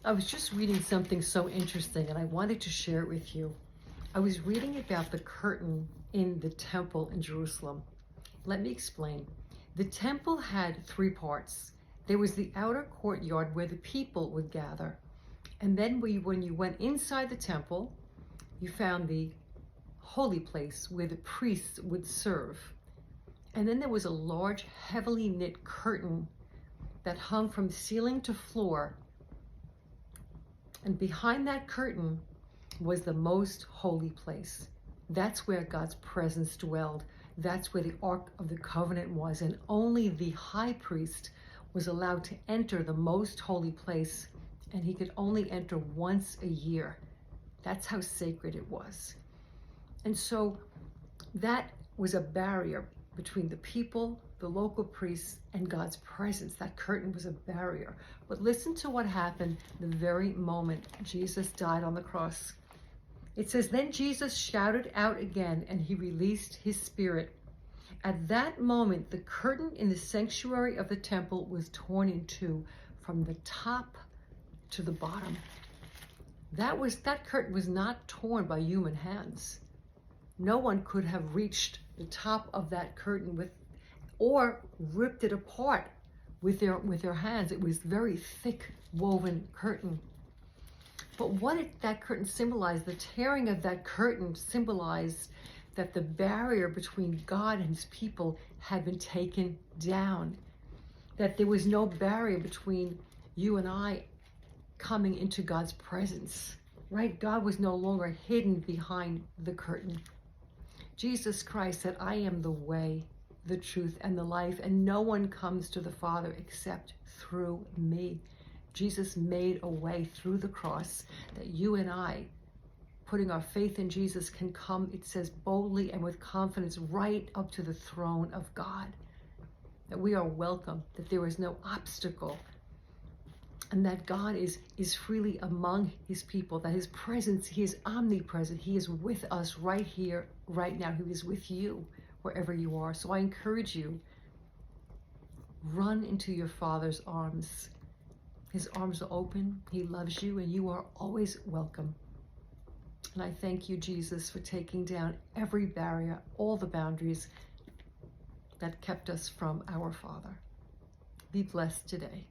I was just reading something so interesting and I wanted to share it with you. I was reading about the curtain in the temple in Jerusalem. Let me explain. The temple had three parts. There was the outer courtyard where the people would gather. And then when you went inside the temple, you found the holy place where the priests would serve. And then there was a large, heavily knit curtain that hung from ceiling to floor. And behind that curtain was the most holy place. That's where God's presence dwelled. That's where the Ark of the Covenant was. And only the high priest was allowed to enter the most holy place. And he could only enter once a year. That's how sacred it was. And so that was a barrier between the people, the local priests, and God's presence. That curtain was a barrier. But listen to what happened the very moment Jesus died on the cross. It says, then Jesus shouted out again, and he released his spirit. At that moment, the curtain in the sanctuary of the temple was torn in two from the top to the bottom. That curtain was not torn by human hands. No one could have reached the top of that curtain or ripped it apart with their hands. It was very thick woven curtain. But what did that curtain symbolize? The tearing of that curtain symbolized that the barrier between God and his people had been taken down. That there was no barrier between you and I coming into God's presence, right? God was no longer hidden behind the curtain. Jesus Christ said, I am the way, the truth, and the life, and no one comes to the Father except through me. Jesus made a way through the cross that you and I, putting our faith in Jesus, can come, it says, boldly and with confidence right up to the throne of God. That we are welcome, that there is no obstacle, and that God is freely among his people, that his presence, he is omnipresent. He is with us right here, right now. He is with you wherever you are. So I encourage you, run into your Father's arms. His arms are open. He loves you, and you are always welcome. And I thank you, Jesus, for taking down every barrier, all the boundaries that kept us from our Father. Be blessed today.